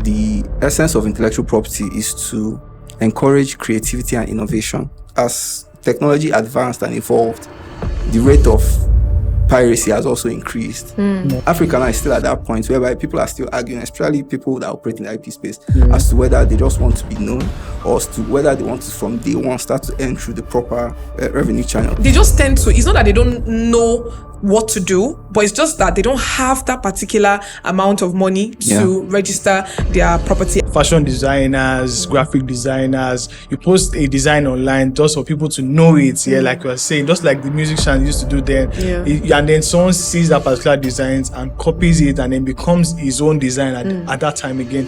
the essence of intellectual property is to encourage creativity and innovation. As technology advanced and evolved, the rate of piracy has also increased. Africa now is still at that point whereby people are still arguing, especially people that operate in the IP space, as to whether they just want to be known or as to whether they want to from day one start to earn through the proper revenue channel. They just tend to, it's not that they don't know what to do, but it's just that they don't have that particular amount of money to register their property. Fashion designers, graphic designers, you post a design online just for people to know it, like you were saying, just like the musicians used to do then. And then someone sees that particular design and copies it and then becomes his own design at that time again.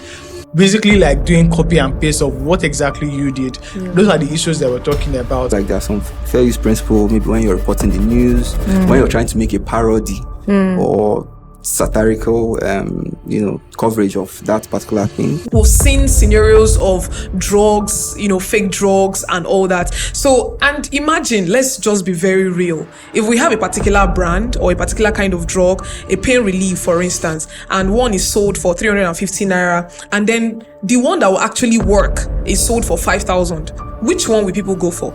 Basically like doing copy and paste of what exactly you did. Those are the issues that we're talking about. Like there are some fair use principles, maybe when you're reporting the news, when you're trying to make a parody or satirical coverage of that particular thing. We've seen scenarios of drugs, fake drugs and all that. So, and imagine, let's just be very real. If we have a particular brand or a particular kind of drug, a pain relief for instance, and one is sold for 350 naira, and then the one that will actually work is sold for 5,000, which one will people go for?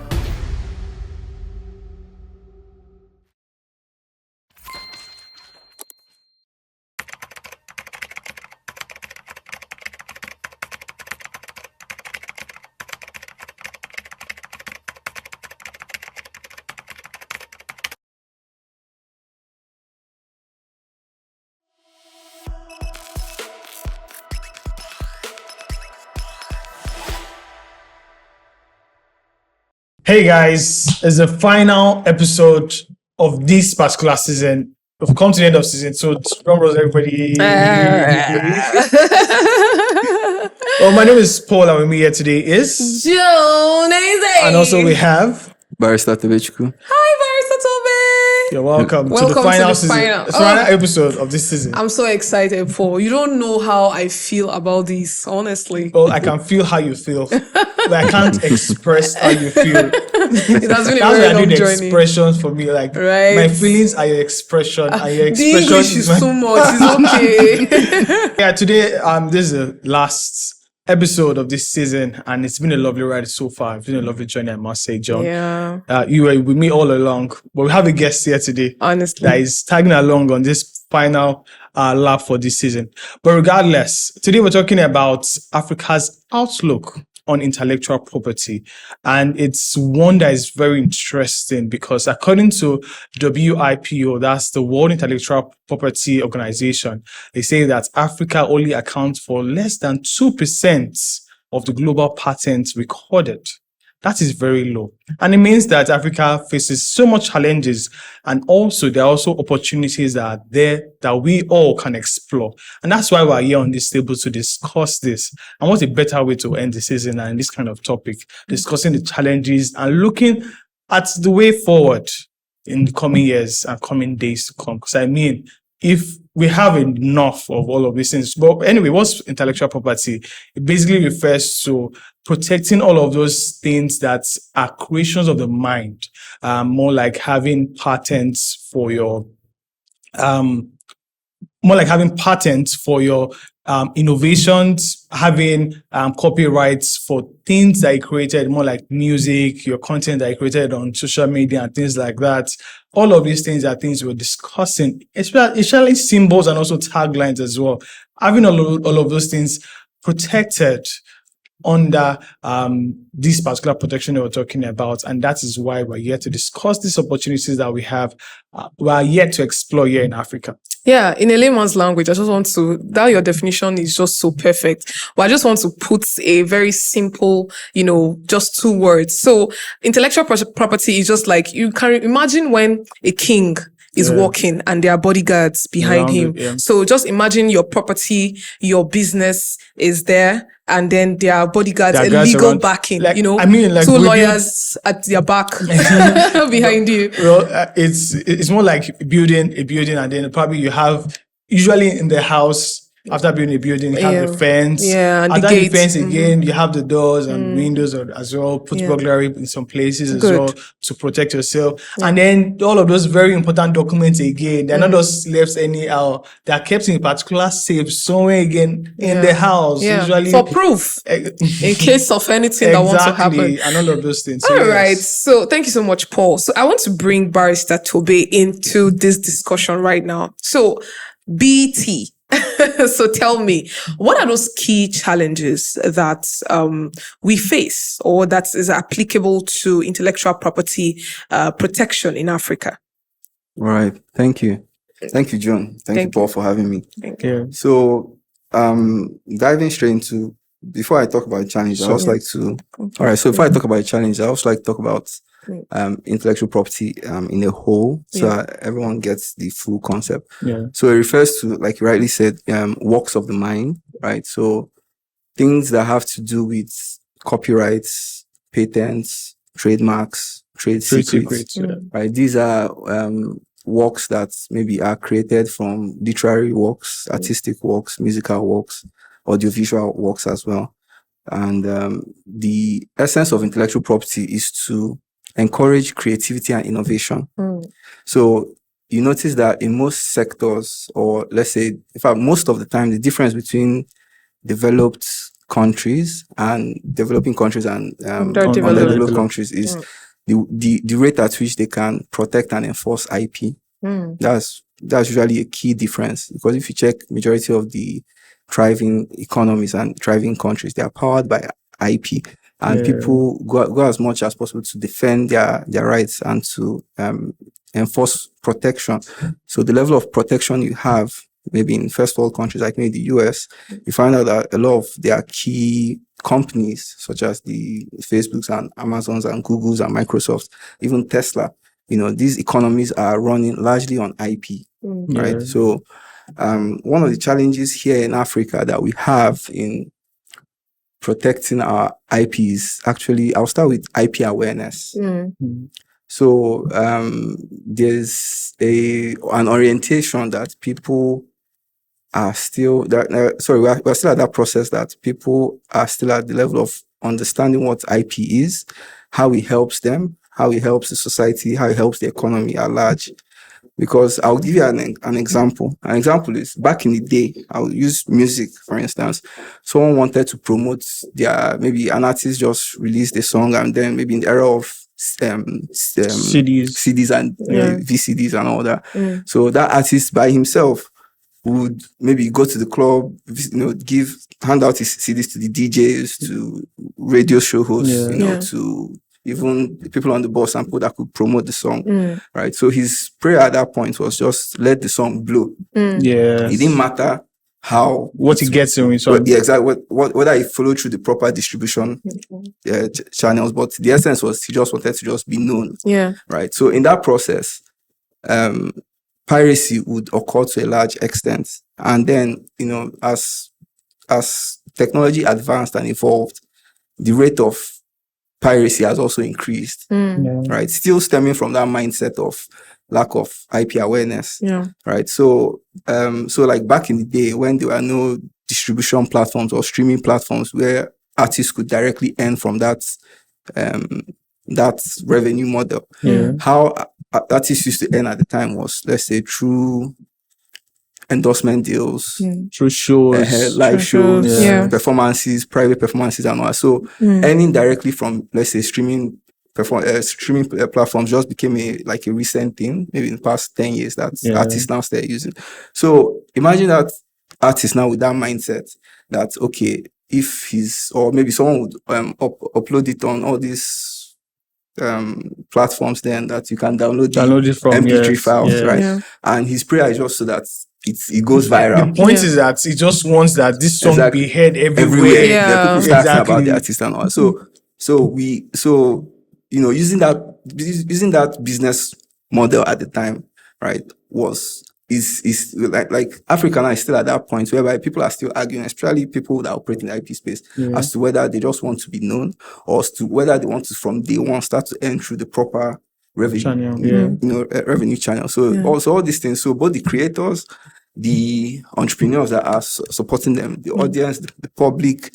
Hey guys, it's the final episode of this particular season. We've come to the end of season 2. Drum rolls, everybody. Well, my name is Paul, and with me here today is Joan. And also we have Barrister Tobechukwu. Hi, Barrister Tobe. You're welcome to the final season. It's the final episode of this season. I'm so excited, Paul. You don't know how I feel about this, honestly. Well, I can feel how you feel, but I can't express how you feel. It has been a very long journey. Expressions for me, like my feelings are your expression, and your expression the English is too much. It's okay. Yeah, today this is the last episode of this season, and it's been a lovely ride so far. It's been a lovely journey, I must say, John. Yeah. You were with me all along, but we have a guest here today. Honestly, that is tagging along on this final lap for this season. But regardless, today we're talking about Africa's outlook on intellectual property, and it's one that is very interesting because according to WIPO, that's the World Intellectual Property Organization, they say that Africa only accounts for less than 2% of the global patents recorded. That is very low. And it means that Africa faces so much challenges, and also there are also opportunities that are there that we all can explore. And that's why we're here on this table to discuss this. And what a better way to end the season than this kind of topic, discussing the challenges and looking at the way forward in the coming years and coming days to come. Because I mean, if we have enough of all of these things. But anyway, what's intellectual property? It basically refers to protecting all of those things that are creations of the mind, more like having patents for your, innovations, having copyrights for things that you created, more like music, your content that you created on social media and things like that. All of these things are things we're discussing, especially symbols and also taglines as well. Having all of those things protected under this particular protection that we're talking about. And that is why we're here to discuss these opportunities that we have, we are yet to explore here in Africa. Yeah, in a layman's language, I just want to, that your definition is just so perfect. But I just want to put a very simple, just 2 words. So intellectual property is just like, you can imagine when a king is walking and there are bodyguards behind him. So just imagine your property, your business is there, and then there are bodyguards, a legal backing, like 2 lawyers at their back behind you. Well, it's more like building a building, and then probably you have, usually in the house, After building a building, you have the fence. Yeah, and After the the gates. fence again, you have the doors and windows as well. Put burglary in some places as well to protect yourself. And then all of those very important documents again, they're not just left anyhow. They're kept in a particular safe somewhere again in the house. Usually for proof in case of anything that wants to happen. And all of those things. So All right. So thank you so much, Paul. So I want to bring Barrister Tobe into this discussion right now. So BT. So tell me, what are those key challenges that we face or that is applicable to intellectual property protection in Africa? All right. Thank you. Thank you, John. Thank you, Paul, for having me. Thank you. So diving straight into, before I talk about challenge, I also like to, all right, so before I talk about challenge, I also like to talk about intellectual property in a whole, so that everyone gets the full concept. So it refers to, like you rightly said, works of the mind, right? So things that have to do with copyrights, patents, trademarks, trade secrets, right? These are works that maybe are created from literary works, artistic works, musical works, audiovisual works as well. And the essence of intellectual property is to encourage creativity and innovation. So you notice that in most sectors, or let's say, in fact, most of the time, the difference between developed countries and developing countries and underdeveloped countries is the rate at which they can protect and enforce IP. That's usually a key difference, because if you check majority of the thriving economies and thriving countries, they are powered by IP, and people go as much as possible to defend their rights and to enforce protection. So the level of protection you have, maybe in first world countries like maybe the US, you find out that a lot of their key companies, such as the Facebooks and Amazons and Googles and Microsofts, even Tesla, these economies are running largely on IP, right? So one of the challenges here in Africa that we have in protecting our IP is actually, I'll start with IP awareness. So there's an orientation that people are still we're still at that process, that people are still at the level of understanding what IP is, how it helps them, how it helps the society, how it helps the economy at large. Because I'll give you an example. An example is, back in the day, I'll use music, for instance. Someone wanted to promote maybe an artist just released a song, and then maybe in the era of CDs and VCDs and all that. So that artist by himself would maybe go to the club, hand out his CDs to the DJs, to radio show hosts, to even people on the bus and people that could promote the song, right? So his prayer at that point was just let the song blow. It didn't matter what he gets in return. Exactly. Whether he followed through the proper distribution channels, but the essence was he just wanted to just be known. Right. So in that process, piracy would occur to a large extent, and then as technology advanced and evolved, the rate of piracy has also increased, right? Still stemming from that mindset of lack of IP awareness, right? So, like back in the day when there were no distribution platforms or streaming platforms where artists could directly earn from that revenue model, how artists used to earn at the time was, let's say, through endorsement deals, through shows, live shows, performances, private performances, and all. So earning directly from, let's say, streaming platforms just became a recent thing, maybe in the past 10 years that artists now start using. So imagine that artist now with that mindset that, okay, if maybe someone would upload it on all these platforms then that you can download it from MP3 files, right? And his prayer is just so that it goes viral. The point is that he just wants that this song be heard everywhere. People start about the artist and all. So using that business model at the time, right, is like Africa now is still at that point whereby people are still arguing, especially people that operate in the IP space, as to whether they just want to be known or as to whether they want to from day one start to earn through the proper revenue channel. Revenue channel. So also all these things. So both the creators the entrepreneurs that are supporting them, the audience, the public,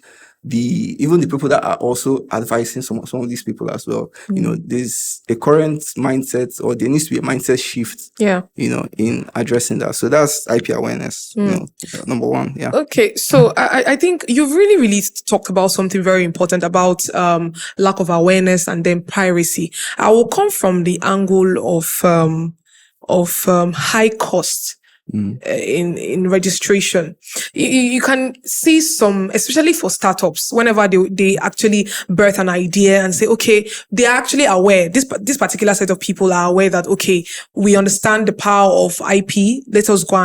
even the people that are also advising some of these people as well. There's a current mindset, or there needs to be a mindset shift. In addressing that. So that's IP awareness. Number one. Yeah. Okay, so I think you've really talked about something very important about lack of awareness and then piracy. I will come from the angle of high cost. In registration. You can see some, especially for startups, whenever they actually birth an idea and say, okay, they are actually aware, this particular set of people are aware that, okay, we understand the power of IP, let us go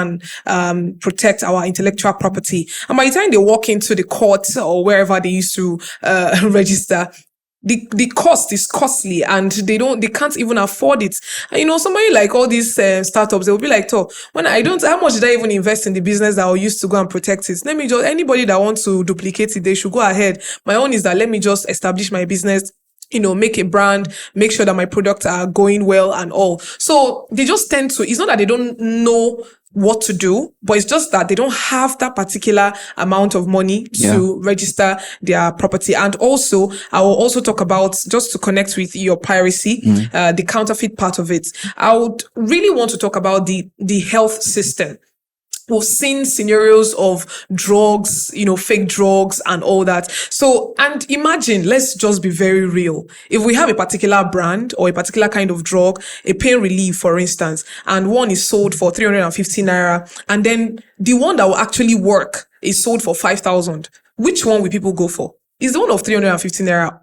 and protect our intellectual property. And by the time they walk into the court or wherever they used to register, the cost is costly and they can't even afford it. And somebody like all these startups, they will be like, how much did I even invest in the business that I used to go and protect it? Anybody that wants to duplicate it, they should go ahead. My own is that let me just establish my business, make a brand, make sure that my products are going well and all. So they just tend to, it's not that they don't know what to do, but it's just that they don't have that particular amount of money to register their property. And also, I will also talk about, just to connect with your piracy, the counterfeit part of it. I would really want to talk about the health system. We've seen scenarios of drugs, fake drugs and all that. So, and imagine, let's just be very real. If we have a particular brand or a particular kind of drug, a pain relief, for instance, and one is sold for 350 naira, and then the one that will actually work is sold for 5,000. Which one will people go for? It's the one of 350 naira,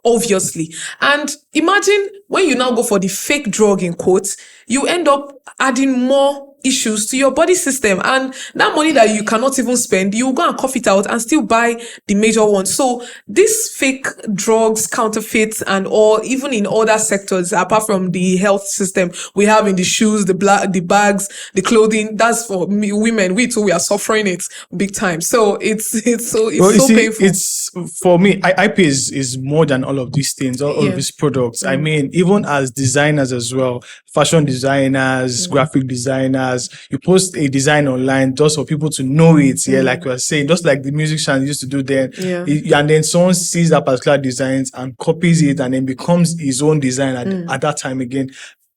obviously. And imagine when you now go for the fake drug, in quotes, you end up adding more issues to your body system, and that money that you cannot even spend, you go and cough it out and still buy the major one. So these fake drugs, counterfeits and all, even in other sectors apart from the health system, we have in the shoes, the bags, the clothing. That's for women. We too, we are suffering it big time. So it's so painful. It's for me, IP is more than all of these things, all of these products. I mean, even as designers as well, fashion designers, graphic designers, you post a design online just for people to know it, like you were saying, just like the musicians used to do then, and then someone sees that particular design and copies it and then becomes his own design at that time again.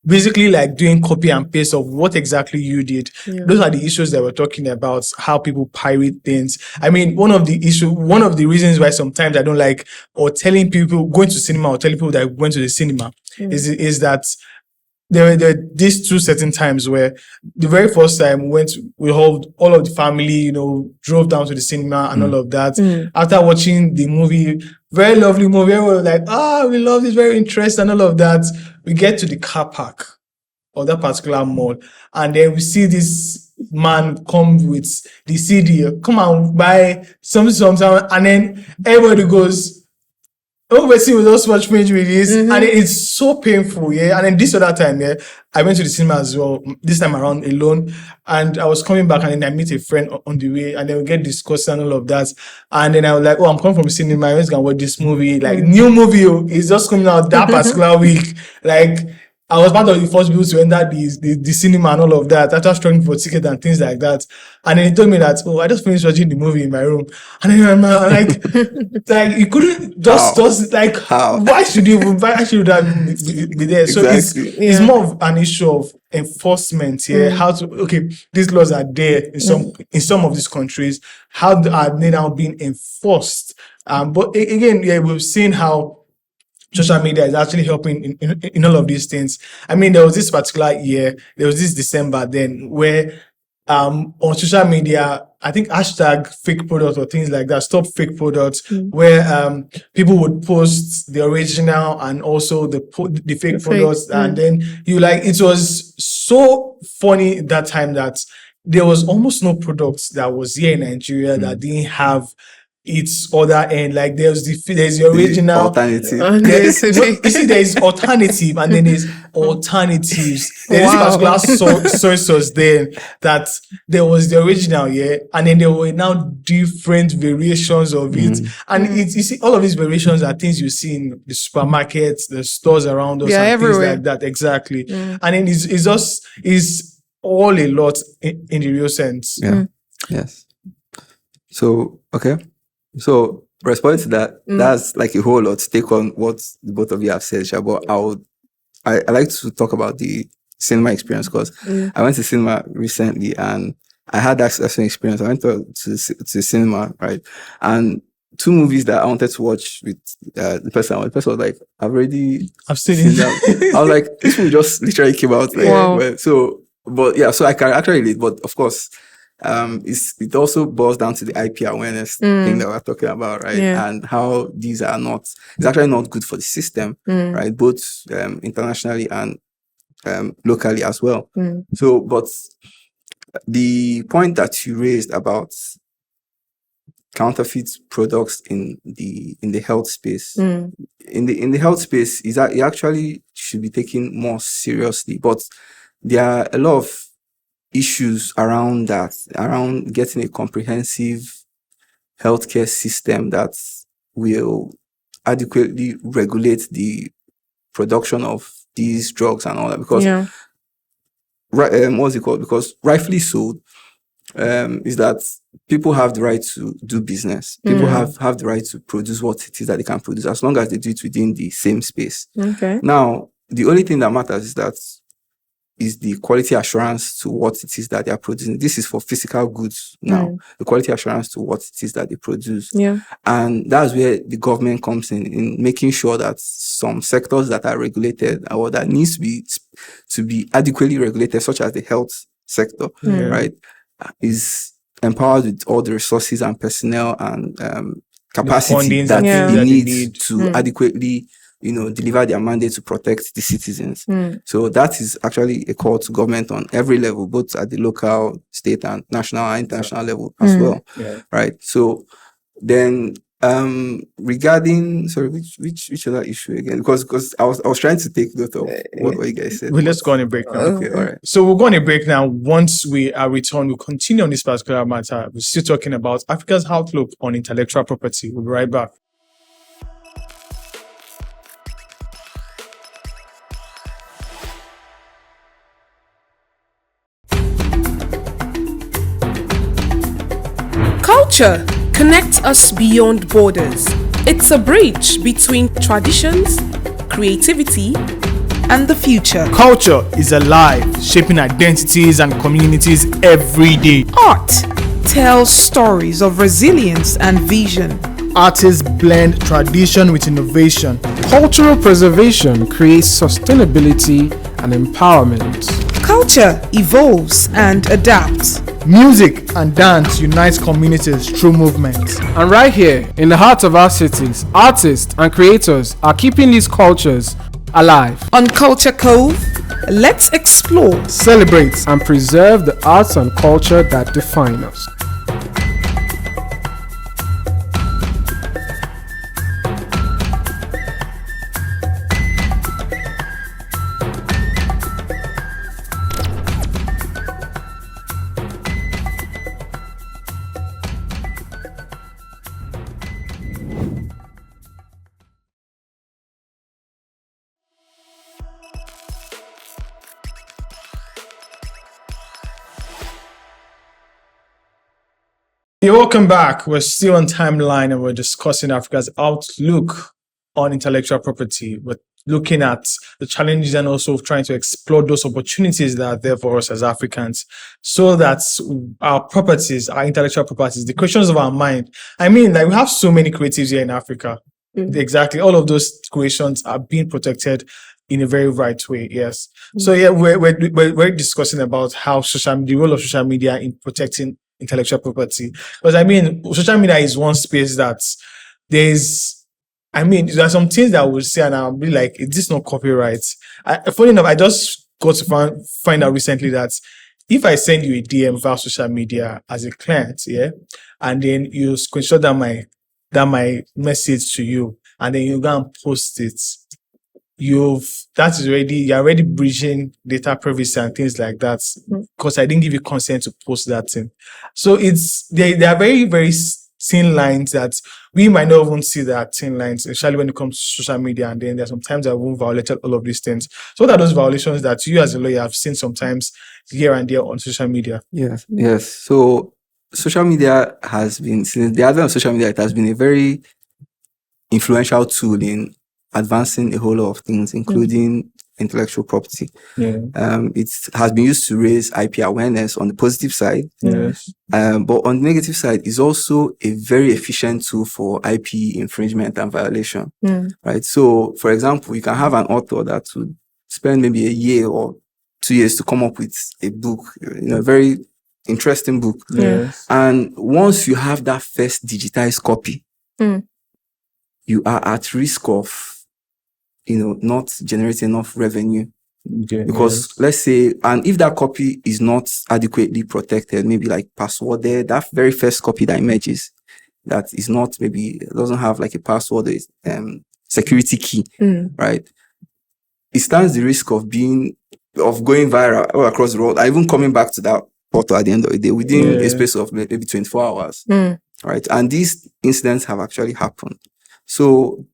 Basically like doing copy and paste of what exactly you did. Those are the issues that we're talking about, how people pirate things. I mean, one of the reasons why sometimes I don't like, or telling people going to cinema, or telling people that I went to the cinema is that there were these two certain times where the very first time we all of the family, drove down to the cinema and all of that. After watching the movie, very lovely movie, everyone was like, we love this, very interesting and all of that. We get to the car park of that particular mall, and then we see this man come with the CD, come and buy something, and then everybody goes, obviously we just watch page with this, and it's so painful, and then this other time, I went to the cinema as well, this time around alone, and I was coming back, and then I meet a friend on the way, and then we get discussing and all of that, and then I was like, I'm coming from the cinema, I was gonna watch this movie, like new movie, it's just coming out that particular week, like I was part of the first people to enter the cinema and all of that, after struggling for tickets and things like that. And then he told me that, I just finished watching the movie in my room. And then I'm like, you couldn't just like, how? Why should that be there? Exactly. So it's more of an issue of enforcement here. These laws are there in some of these countries. How are they now being enforced? But again, we've seen how social media is actually helping in all of these things. I mean, there was this particular year, there was this December then, where on social media, I think hashtag fake products or things like that, stop fake products, where people would post the original and also the fake products. And then it was so funny that time that there was almost no products that was here in Nigeria that didn't have its other end. Like there's the original alternative. You see, there's alternative and then there's alternatives. There's this particular soy sauce there that there was the original, and then there were now different variations of it. And you see, all of these variations are things you see in the supermarkets, the stores around us, and everywhere. Things like that. Exactly. And then it's all a lot in the real sense. Yeah. Yes. So, okay. So, response to that, that's like a whole lot to take on what the both of you have said, Sha, but I like to talk about the cinema experience because I went to cinema recently and I had that same experience. I went to cinema, right? And two movies that I wanted to watch with the person was like, I've seen them. I was like, this movie just literally came out. Like, Wow. well, so I can actually relate, but of course, it also boils down to the IP awareness thing that we're talking about, right? Yeah. And how these are it's actually not good for the system, right? Both internationally and locally as well. So, but the point that you raised about counterfeit products in the health space, in the health space, is that it actually should be taken more seriously. But there are a lot of issues around that, around getting a comprehensive healthcare system that will adequately regulate the production of these drugs and all that. Because what's it called? Because rightfully so, is that people have the right to do business. People have the right to produce what it is that they can produce, as long as they do it within the same space. Okay. Now, the only thing that matters is the quality assurance to what it is that they are producing. This is for physical goods now. The quality assurance to what it is that they produce. Yeah. And that's where the government comes in making sure that some sectors that are regulated or that needs to be adequately regulated, such as the health sector, right, is empowered with all the resources and personnel and capacity that they need to adequately deliver their mandate to protect the citizens. So that is actually a call to government on every level, both at the local, state, and national and international level as well. Yeah. Right. So then regarding which other issue again? Because I was trying to take note of what you guys said. Well, let's go on a break now. Okay, all right. So we'll go on a break now. Once we are returned, we'll continue on this particular matter. We're still talking about Africa's outlook on intellectual property. We'll be right back. Culture connects us beyond borders. It's a bridge between traditions, creativity, and the future. Culture is alive, shaping identities and communities every day. Art tells stories of resilience and vision. Artists blend tradition with innovation. Cultural preservation creates sustainability and empowerment. Culture evolves and adapts. Music and dance unites communities through movement. And right here, in the heart of our cities, artists and creators are keeping these cultures alive. On Culture Cove, let's explore, celebrate, and preserve the arts and culture that define us. You're welcome back. We're still on Timeline and we're discussing Africa's outlook on intellectual property. We're looking at the challenges and also trying to explore those opportunities that are there for us as Africans so that our properties, our intellectual properties, the questions of our mind. I mean, like we have so many creatives here in Africa. Exactly. All of those creations are being protected in a very right way. Yes. So yeah, we're discussing about how the role of social media in protecting intellectual property. Because I mean, social media is one space that there are some things that I would say and I'll be like, is this not copyright? Funny enough, I just got to find out recently that if I send you a DM via social media as a client, yeah, and then you screenshot my message to you, and then you go and post it, you're already breaching data privacy and things like that because I didn't give you consent to post that thing. So there are very, very thin lines that we might not even see that are thin lines, especially when it comes to social media. And then there's sometimes that won't violate all of these things. So what are those violations that you as a lawyer have seen sometimes here and there on social media? Yes. So social media has been, since the advent of social media, it has been a very influential tool in advancing a whole lot of things, including intellectual property. It has been used to raise IP awareness on the positive side. But on the negative side, is also a very efficient tool for IP infringement and violation. Right. So, for example, you can have an author that would spend maybe a year or 2 years to come up with a book, a very interesting book. And once you have that first digitized copy, you are at risk of not generating enough revenue. Because let's say, and if that copy is not adequately protected, maybe like passworded, that very first copy that emerges, that is not, maybe doesn't have like a password, security key, right? It stands the risk of going viral all across the world, and even coming back to that portal at the end of the day within a space of maybe 24 hours, right? And these incidents have actually happened. So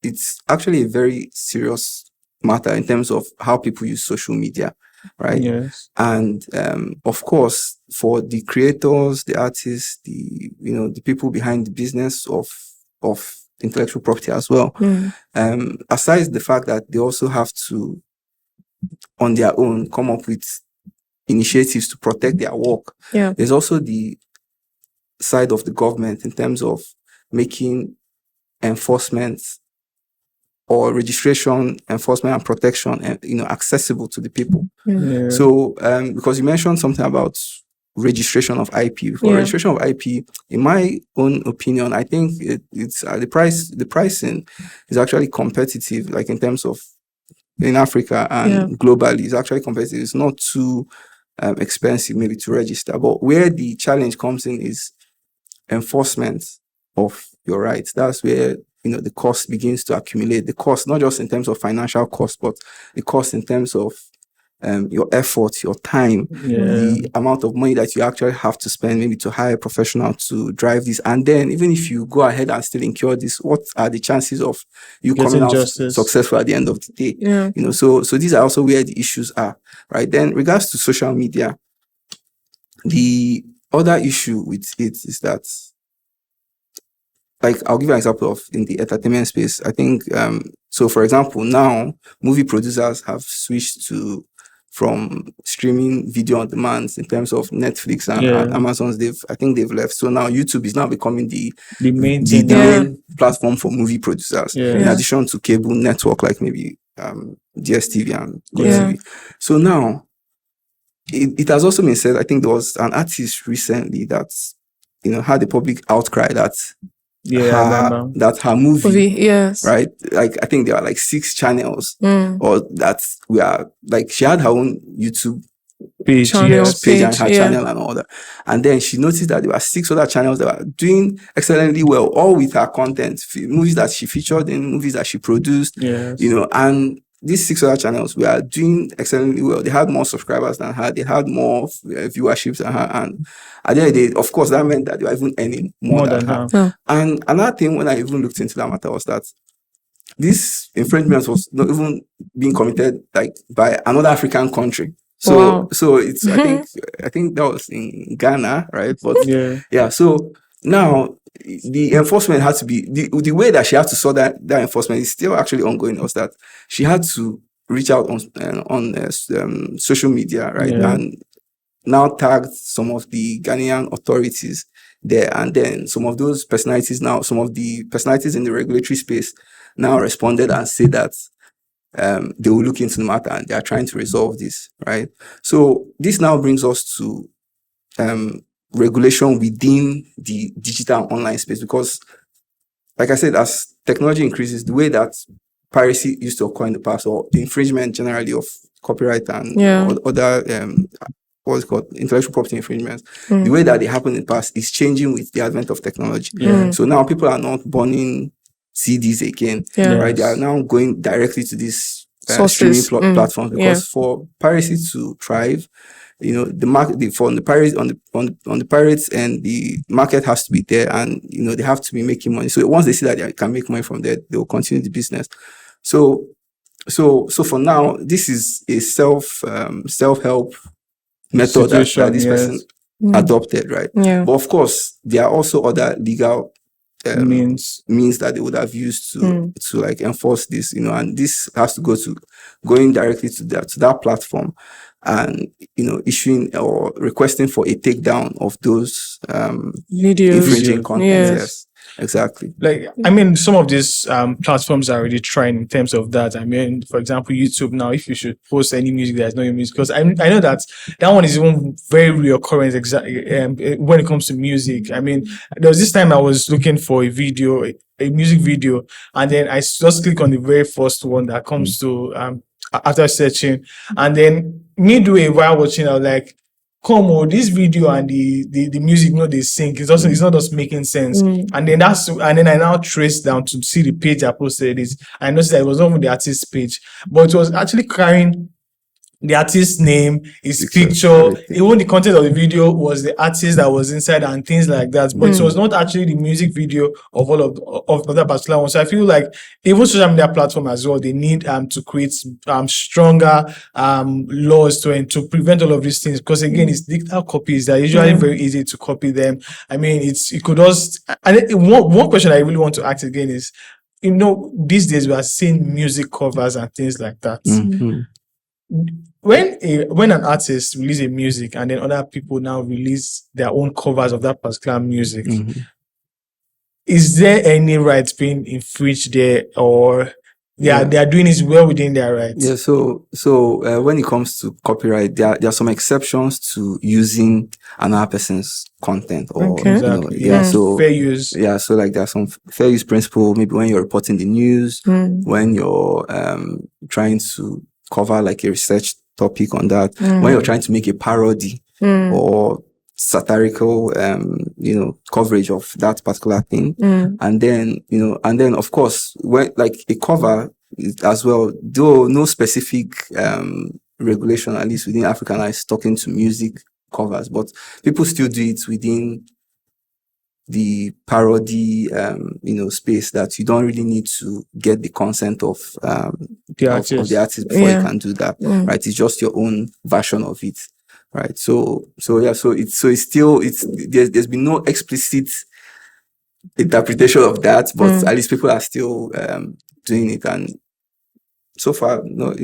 it's actually a very serious matter in terms of how people use social media, right? And of course, for the creators, the artists, the people behind the business of intellectual property as well, aside the fact that they also have to, on their own, come up with initiatives to protect their work. There's also the side of the government in terms of making enforcement or registration, enforcement and protection, accessible to the people. So, because you mentioned something about registration of IP. For registration of IP, in my own opinion, I think it's the pricing is actually competitive, like in terms of in Africa and globally, it's actually competitive. It's not too expensive maybe to register. But where the challenge comes in is enforcement of your rights. That's where the cost begins to accumulate. The cost, not just in terms of financial cost, but the cost in terms of your effort, your time, the amount of money that you actually have to spend maybe to hire a professional to drive this. And then even if you go ahead and still incur this, what are the chances of you coming out successful at the end of the day? So these are also where the issues are, right? Then regards to social media, the other issue with it is that, like, I'll give you an example of in the entertainment space. I think, so for example, now movie producers have switched from streaming video on demand in terms of Netflix and Amazon's. I think they've left. So now YouTube is now becoming the main platform for movie producers, in addition to cable network like maybe DSTV and GoTV. So now it has also been said, I think there was an artist recently that had a public outcry that her movie, right? Like, I think there are like 6 channels, or that we are like, she had her own YouTube page and her channel and all that. And then she noticed that there were 6 other channels that were doing excellently well, all with her content, movies that she featured in, movies that she produced, and these 6 other channels were doing excellently well. They had more subscribers than her. They had more viewerships than her. And at the end of the day, of course, that meant that they were even earning more than her. And another thing, when I even looked into that matter, was that this infringement was not even being committed like by another African country. So it's I think that was in Ghana, right? But so now the enforcement had to be the way that she had to sort that enforcement is still actually ongoing. Was that she had to reach out on social media, right, and now tagged some of the Ghanaian authorities there, and then some of those personalities some of the personalities in the regulatory space now responded and said that they will look into the matter and they are trying to resolve this, right? So this now brings us to regulation within the digital and online space, because, like I said, as technology increases, the way that piracy used to occur in the past, or the infringement generally of copyright and other what's called intellectual property infringements, the way that they happen in the past is changing with the advent of technology. So now people are not burning CDs again, right? They are now going directly to these streaming platforms, because for piracy to thrive, the market for the pirates on the pirates, and the market has to be there, and they have to be making money. So once they see that they can make money from there, they will continue the business. So for now, this is a self-help method that this person adopted, right? Yeah. But of course, there are also other legal means that they would have used to like enforce this, and this has to going directly to that platform, and issuing or requesting for a takedown of those videos, infringing content. Yes. Exactly. Like, some of these platforms are already trying in terms of that. For example, YouTube now, if you should post any music that's not your music, because I know that one is even very reoccurring when it comes to music. There was this time I was looking for a music video, and then I just click on the very first one that comes to after searching, and then midway while watching, I was like, come on, this video and the music, they sync. It's not just making sense. And then I now traced down to see the page I posted it. I noticed that it was not even the artist's page, but it was actually carrying the artist's name, his picture, even the content of the video was the artist that was inside and things like that. But it was not actually the music video of all of that particular one. So I feel like even social media platform as well, they need to create stronger laws to prevent all of these things. Because again, it's digital copies that are usually very easy to copy them. It could just. And one question I really want to ask again is, these days we are seeing music covers and things like that. Mm-hmm. When an artist releases a music and then other people now release their own covers of that particular music, is there any rights being infringed there, or they are doing it well within their rights? Yeah. So when it comes to copyright, there are some exceptions to using another person's content. Or so fair use. Yeah. So like there are some fair use principle. Maybe when you're reporting the news, when you're trying to cover like a research topic on that, when you're trying to make a parody or satirical coverage of that particular thing, and then of course when like a cover as well, though no specific regulation, at least within Africa, is talking to music covers, but people still do it within the parody space, that you don't really need to get the consent of the artist before you can do that, right? It's just your own version of it, right? So there's been no explicit interpretation of that, but at least people are still doing it, and so far, no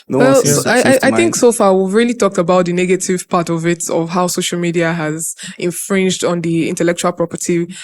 well, I think so far we've really talked about the negative part of it, of how social media has infringed on the intellectual property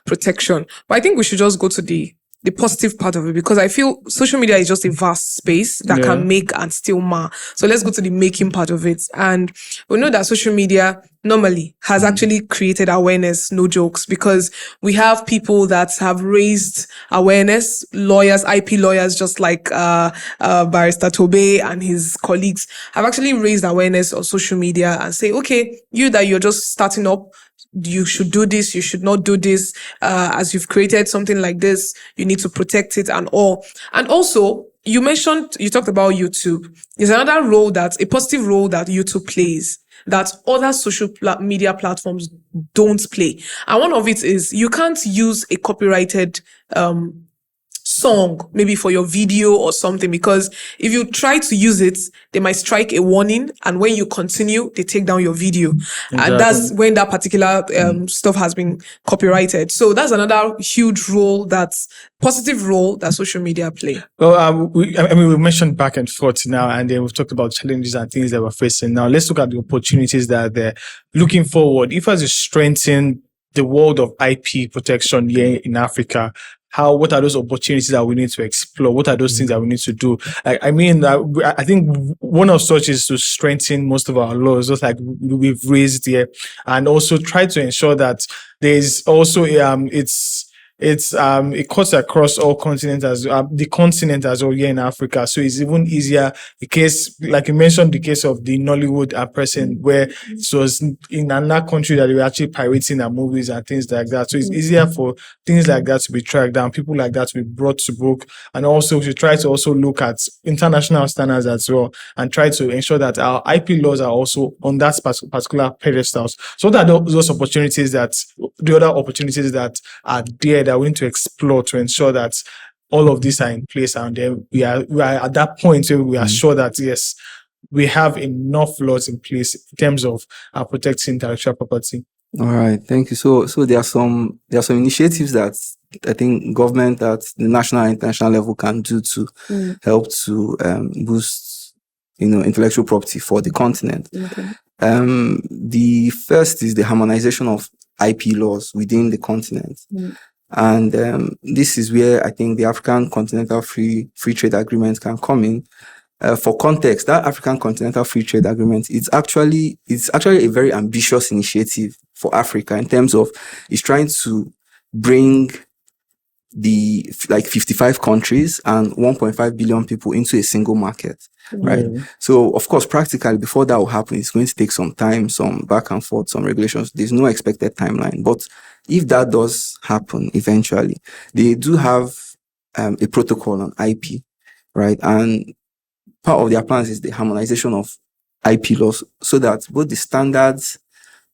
protection. But I think we should just go to the positive part of it, because I feel social media is just a vast space that can make and still mar. So let's go to the making part of it. And we know that social media normally has actually created awareness, no jokes, because we have people that have raised awareness, lawyers, IP lawyers, just like Barrister Tobe and his colleagues have actually raised awareness on social media and say, okay, you're just starting up, you should do this, you should not do this. As you've created something like this, you need to protect it and all. And also, you talked about YouTube. There's another role, a positive role that YouTube plays that other social media platforms don't play. And one of it is you can't use a copyrighted song maybe for your video or something, because if you try to use it, they might strike a warning, and when you continue, they take down your video. Exactly. And that's when that particular stuff has been copyrighted. So that's another huge positive role that social media play. Well, we mentioned back and forth now, and then we've talked about challenges and things that we're facing. Now let's look at the opportunities that are there. Looking forward, if as you strengthen the world of IP protection here in Africa, what are those opportunities that we need to explore? What are those things that we need to do? I think one of such is to strengthen most of our laws, just like we've raised here, and also try to ensure that there's also it cuts across all continents the continent as well here in Africa. So it's even easier. The case, like you mentioned, the case of the Nollywood person, where it was in another country that they were actually pirating their movies and things like that. So it's easier for things like that to be tracked down, people like that to be brought to book, and also to try to also look at international standards as well, and try to ensure that our IP laws are also on that particular pedestals. So that those opportunities that the other opportunities that are there that we need to explore to ensure that all of these are in place, and then we are at that point where we are sure that yes, we have enough laws in place in terms of protecting intellectual property. All right, thank you. So there are some initiatives that I think government at the national and international level can do to help to boost, intellectual property for the continent. Okay. The first is the harmonization of IP laws within the continent. And this is where I think the African Continental Free Trade Agreement can come in. For context, that African Continental Free Trade Agreement, it's actually a very ambitious initiative for Africa in terms of it's trying to bring the 55 countries and 1.5 billion people into a single market, right? So of course, practically before that will happen, it's going to take some time, some back and forth, some regulations. There's no expected timeline, but if that does happen eventually, they do have a protocol on IP, right? And part of their plans is the harmonization of IP laws so that both the standards,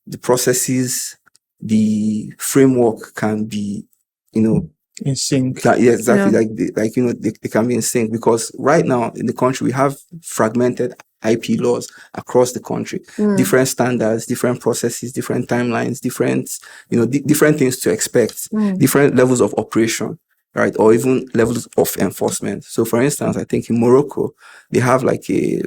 the processes, the framework can be, in sync. Yeah, exactly. Yeah. They can be in sync, because right now in the country we have fragmented IP laws across the country, different standards, different processes, different timelines, different things to expect, different levels of operation, right? Or even levels of enforcement. So for instance, I think in Morocco, they have a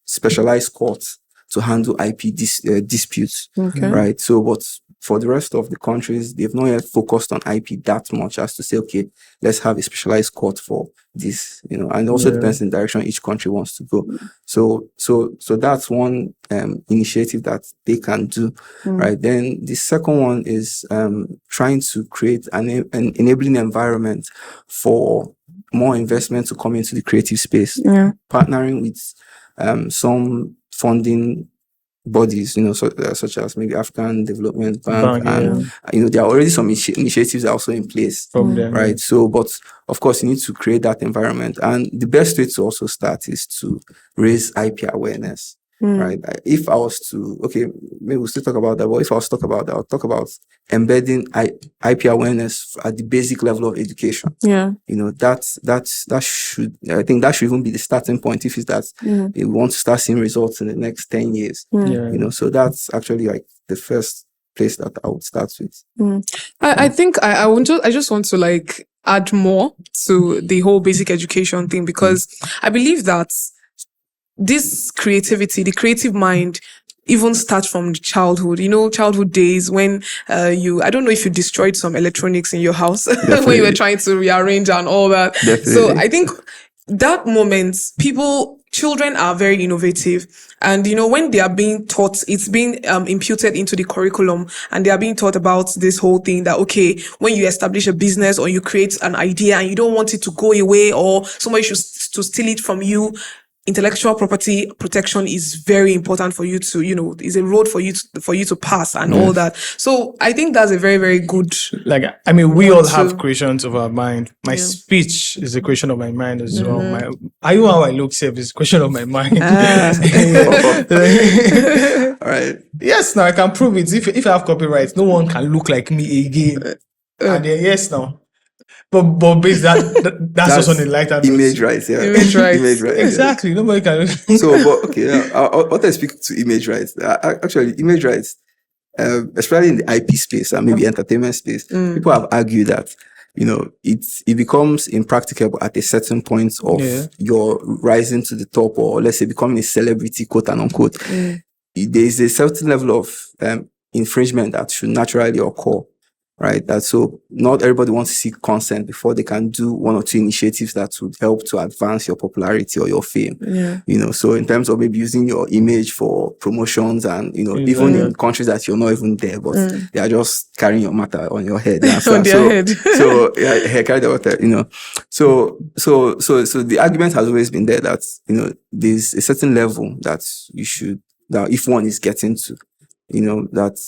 specialized court to handle IP disputes, right? So, but for the rest of the countries, they've not yet focused on IP that much as to say, okay, let's have a specialized court for this, and also depends on the direction each country wants to go. So that's one initiative that they can do, right? Then the second one is trying to create an enabling environment for more investment to come into the creative space, partnering with some funding bodies, such as maybe African Development Bank, and there are already some initiatives also in place from them, right? So, but of course, you need to create that environment, and the best way to also start is to raise IP awareness, right? If I was to, maybe we'll still talk about that, but if I was to talk about that, I'll talk about embedding IP awareness at the basic level of education. Yeah. That should even be the starting point if it's that you want to start seeing results in the next 10 years. So that's actually like the first place that I would start with. I think I just want to add more to the whole basic education thing, because I believe that this creativity, the creative mind, even starts from childhood, childhood days when I don't know if you destroyed some electronics in your house when you were trying to rearrange and all that. Definitely. So I think that moment, children are very innovative. And, when they are being taught, it's being imputed into the curriculum, and they are being taught about this whole thing that, okay, when you establish a business or you create an idea and you don't want it to go away or somebody should to steal it from you, intellectual property protection is very important for you to, is a road for you to pass and all that. So I think that's a very, very good. We all have creations of our mind. My speech is a creation of my mind as well. How I look safe is a question of my mind. All right. Yes, now I can prove it. If I have copyright, no one can look like me again. And then yes, now. But based that's also in light image rights, image rights, exactly. Nobody can. So, but I want to speak to image rights. Actually, image rights, especially in the IP space and maybe entertainment space, people have argued that it becomes impracticable at a certain point of your rising to the top, or let's say becoming a celebrity, quote and unquote. There is a certain level of infringement that should naturally occur right? That so not everybody wants to seek consent before they can do one or two initiatives that would help to advance your popularity or your fame. So in terms of maybe using your image for promotions and, even in countries that you're not even there, but they are just carrying your matter on your head. On their head. So carry the water, So the argument has always been there that, there's a certain level that that if one is getting to, that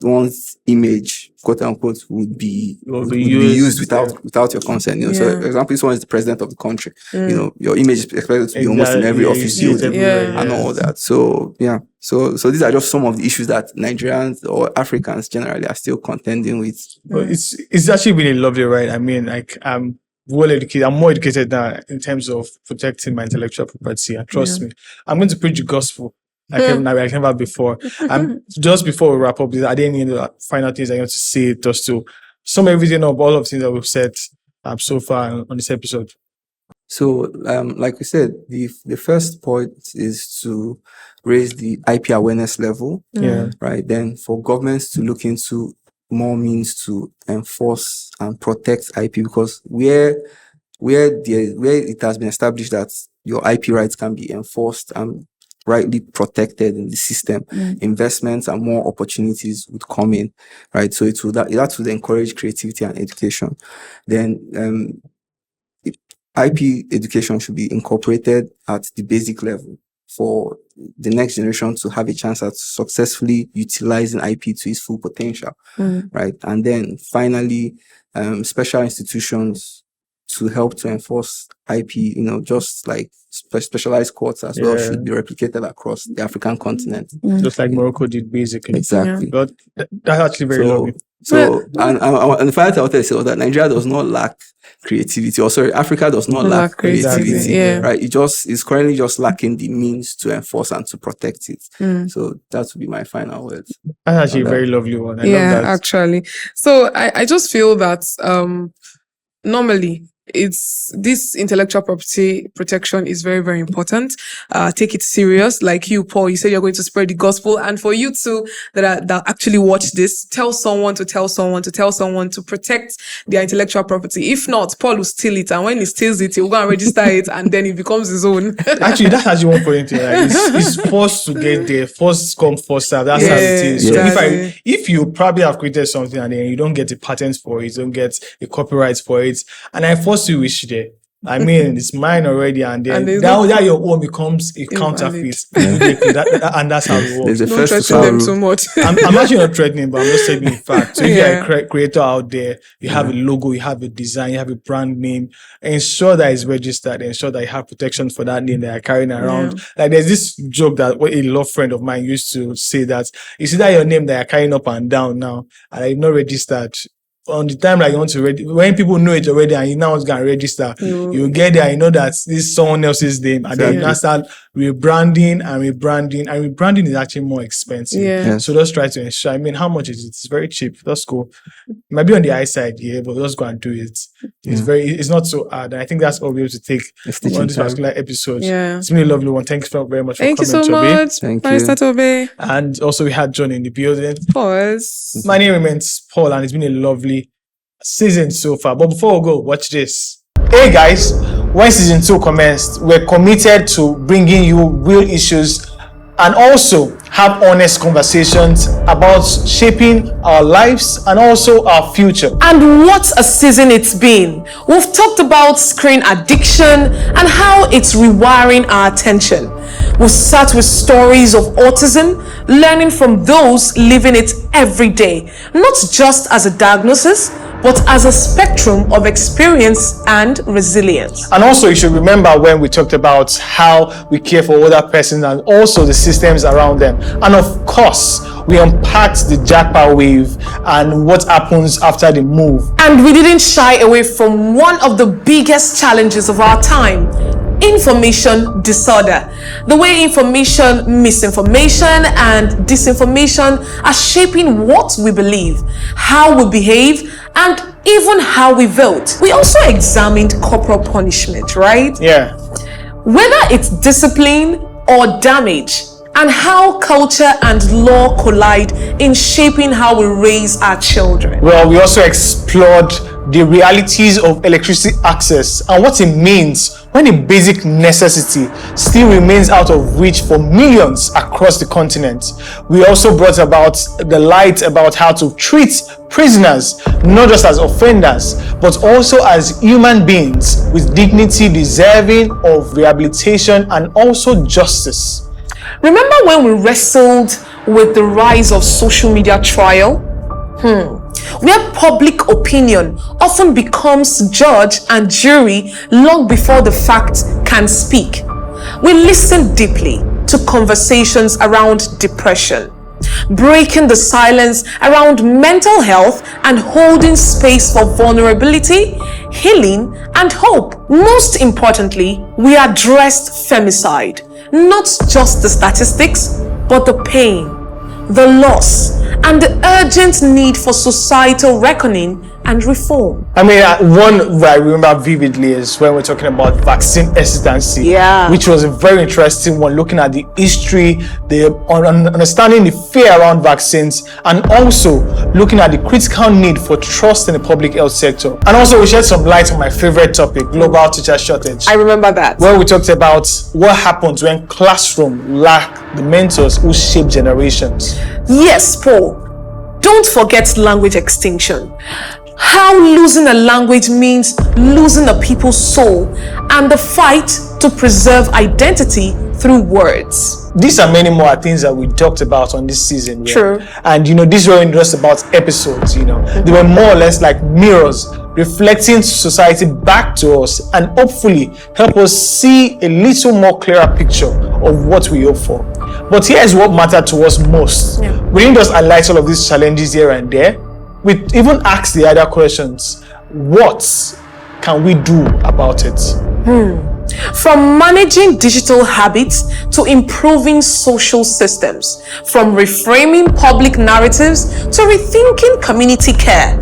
one's image, quote unquote, would be used without your consent. So, for example, this one is the president of the country. Your image is expected to be almost in every office building and all that. So So these are just some of the issues that Nigerians or Africans generally are still contending with. But it's actually been a lovely ride. I mean, like I'm well educated. I'm more educated now in terms of protecting my intellectual property. And trust me, I'm going to preach the gospel. Like never before. Just before we wrap up, are there any final things I want to say just to sum everything up, all of the things that we've said so far on this episode? So, like we said, the first point is to raise the IP awareness level. Right. Then for governments to look into more means to enforce and protect IP, because where it has been established that your IP rights can be enforced and rightly protected in the system, investments and more opportunities would come in, right? So that would encourage creativity and education. Then IP education should be incorporated at the basic level for the next generation to have a chance at successfully utilizing IP to its full potential, right? And then finally, special institutions to help to enforce IP, just like specialized courts as well should be replicated across the African continent. Just like Morocco did, basically. Exactly. But that's actually very lovely. So, and the final thing I want to say was that Nigeria does not lack creativity, Africa does not lack creativity, right? It's currently just lacking the means to enforce and to protect it. So that would be my final words. That's actually a very lovely one. I love that. Actually. So I just feel that normally it's this intellectual property protection is very, very important. Take it serious. Like you, Paul, you said you're going to spread the gospel, and for you too that actually watch this, tell someone to protect their intellectual property. If not, Paul will steal it, and when he steals it, he'll go and register it, and then it becomes his own. Actually, that's actually one point. It's forced to get there. First come, first serve. That's how it is. So if you probably have created something and then you don't get a patent for it, you don't get a copyright for it, and I force you wish there. I mean, it's mine already, and then that your own becomes a counterfeit. And that's how it works. Don't threaten them too much. I'm actually not threatening, but I'm just saying in fact. So if you're a creator out there, you have a logo, you have a design, you have a brand name, ensure that it's registered, ensure that you have protection for that name that you're carrying around. Like there's this joke that a love friend of mine used to say that you see that your name that you're carrying up and down now, and you're not registered. On the time that you want to when people know it already and you now want to register, you get there, you know that this is someone else's name, and then you now start rebranding, and rebranding is actually more expensive. So just try to ensure. I mean, how much is it? It's very cheap. That's cool. It might be on the high side, but just go and do it. It's not so hard. And I think that's all we have to take on this particular episode. It's been a lovely one. Thanks very much for coming, Thank you so much. Thank Barrister Tobe. And also we had John in the building. Pause. My name remains Paul, and it's been a lovely season so far. But before we go, watch this. Hey guys, when season 2 commenced, we're committed to bringing you real issues and also have honest conversations about shaping our lives and also our future. And what a season it's been. We've talked about screen addiction and how it's rewiring our attention. We've sat with stories of autism, learning from those living it every day, not just as a diagnosis, but as a spectrum of experience and resilience. And also you should remember when we talked about how we care for other persons and also the systems around them. And of course, we unpacked the Jackpot wave and what happens after the move. And we didn't shy away from one of the biggest challenges of our time: information disorder. The way information, misinformation, and disinformation are shaping what we believe, how we behave, and even how we vote. We also examined corporal punishment, right? Yeah. Whether it's discipline or damage, and how culture and law collide in shaping how we raise our children. Well, we also explored the realities of electricity access and what it means when a basic necessity still remains out of reach for millions across the continent. We also brought about the light about how to treat prisoners not just as offenders but also as human beings with dignity deserving of rehabilitation and also justice. Remember when we wrestled with the rise of social media trial? Where public opinion often becomes judge and jury long before the fact can speak. We listened deeply to conversations around depression, breaking the silence around mental health and holding space for vulnerability, healing, and hope. Most importantly, we addressed femicide, not just the statistics, but the pain, the loss, and the urgent need for societal reckoning and reform. I mean, one that I remember vividly is when we're talking about vaccine hesitancy, which was a very interesting one, looking at the history, the understanding the fear around vaccines, and also looking at the critical need for trust in the public health sector. And also we shed some light on my favorite topic, global teacher shortage. I remember that. Where we talked about what happens when classroom lack the mentors who shape generations. Yes, Paul. Don't forget language extinction. How losing a language means losing a people's soul and the fight to preserve identity through words. These are many more things that we talked about on this season. True. And these weren't just about episodes, they were more or less like mirrors reflecting society back to us and hopefully help us see a little more clearer picture of what we hope for. But here's what mattered to us most. We didn't just highlight all of these challenges here and there. We even asked the other questions. What can we do about it? From managing digital habits to improving social systems, from reframing public narratives to rethinking community care,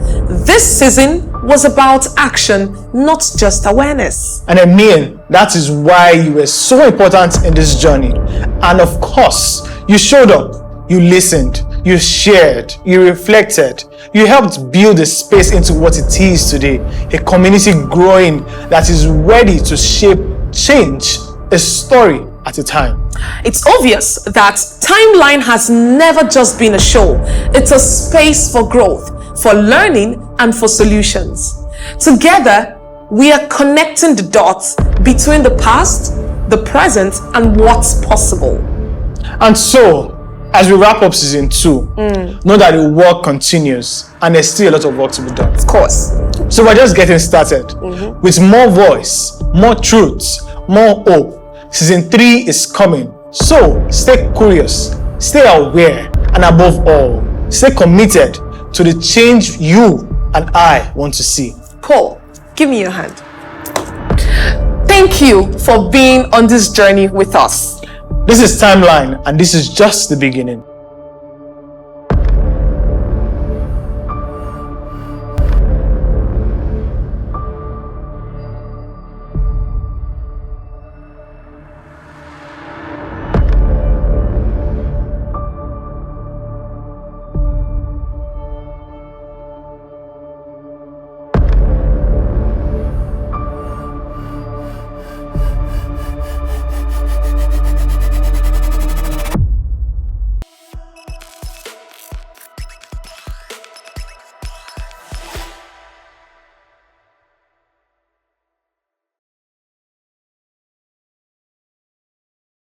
this season was about action, not just awareness. And I mean, that is why you were so important in this journey. And of course, you showed up, you listened, you shared, you reflected, you helped build a space into what it is today, a community growing that is ready to shape change, a story at a time. It's obvious that Timeline has never just been a show. It's a space for growth, for learning, and for solutions. Together, we are connecting the dots between the past, the present, and what's possible. And so, as we wrap up season 2, know that the work continues and there's still a lot of work to be done. Of course. So we're just getting started with more voice, more truth, more hope. Season 3 is coming. So stay curious, stay aware, and above all, stay committed to the change you and I want to see. Paul, give me your hand. Thank you for being on this journey with us. This is Timeline, and this is just the beginning.